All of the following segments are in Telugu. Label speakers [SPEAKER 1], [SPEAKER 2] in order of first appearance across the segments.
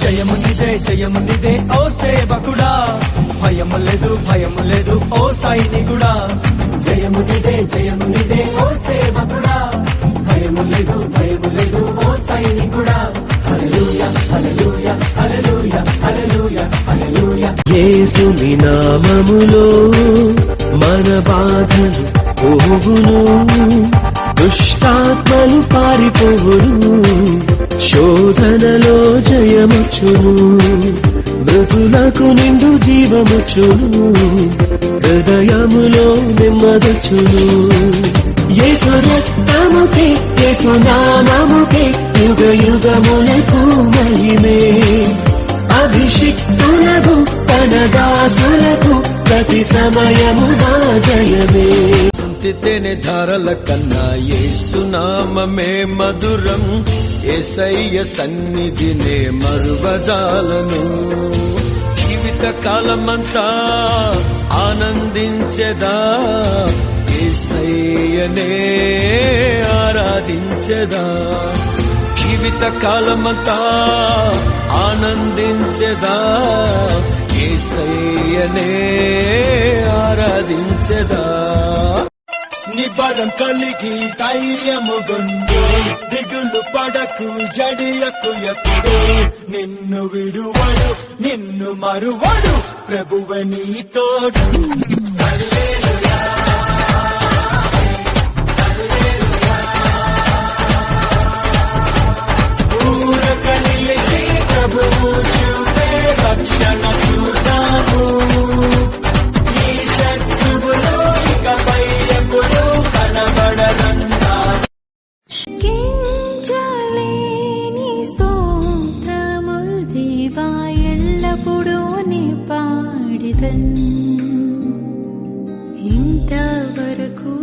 [SPEAKER 1] జయము నిదే ఓ సేవకుడా, భయము లేదు ఓ సైనికుడా. జయము నిదే ఓ సేవకుడా, భయము లేదు ఓ సైనికుడా. హల్లెలూయా హల్లెలూయా హల్లెలూయా హల్లెలూయా హల్లెలూయా.
[SPEAKER 2] యేసుని నామములో మన బాధలు పోవును, దుష్టాత్మలు పారిపోవును, శోధనలో జయముచ్చును, మృతులకు నిండు జీవముచ్చును, హృదయములో నెమ్మదొచ్చును. యేసు రక్తముకే యేసు నామముకే యుగ యుగములకు మహిమే, అభిషిక్తులకు తన దాసులకు ప్రతి సమయము నా జయమే.
[SPEAKER 3] తేనె ధారల కన్నా యేసు నామమే మధురం, యేసయ్య సన్నిధినే మరువజాలను. జీవిత కాలమంతా ఆనందించెదా, యేసయ్యనే ఆరాధించెదా. జీవిత కాలమంతా ఆనందించెదా, యేసయ్యనే ఆరాధించెదా.
[SPEAKER 1] నిబడం కలిగి ధైర్యముగొందు, దిగులు పడకు జడియకు ఎప్పుడు. నిన్ను విడువడు నిన్ను మరువడు, ప్రభువే నీ తోడు. హల్లెలూయా ఊరక నిలిచి ప్రభువు చూపే రక్షణ చూద్దాము. ఈ శత్రువులు ఇకపై ఎప్పుడు కనబడరంతా.
[SPEAKER 4] కించలేని స్తోత్రముల్ దేవా ఎల్లప్పుడూ నీ పాడెదన్. ఇంతవరకు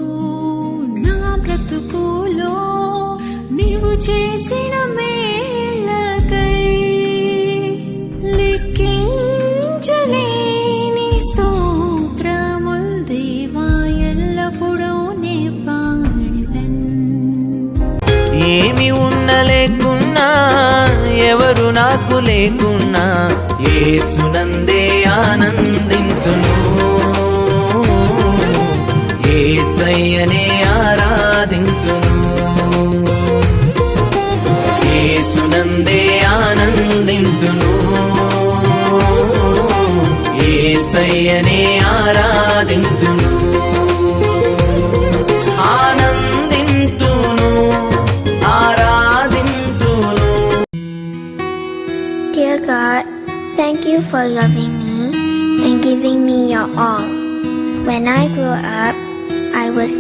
[SPEAKER 4] నా బ్రతుకులో నీవు చేసిన మేళ్ళకై లెక్కించలేని స్తోత్రముల్ దేవా ఎల్లప్పుడూ నీ పాడెదన్.
[SPEAKER 2] ఏమి ఉన్న లేకున్నా, ఎవరు నాకు లేకున్నా, యేసునందే ఆనందింతును, యేసయ్యనే ఆరాధింతును. యేసునందే ఆనందింతును, యేసయ్యనే ఆరాధింతును, ఆనందింతును, ఆరాధింతును.
[SPEAKER 5] Dear God, thank you for loving me and giving me your all. When I grew up, I was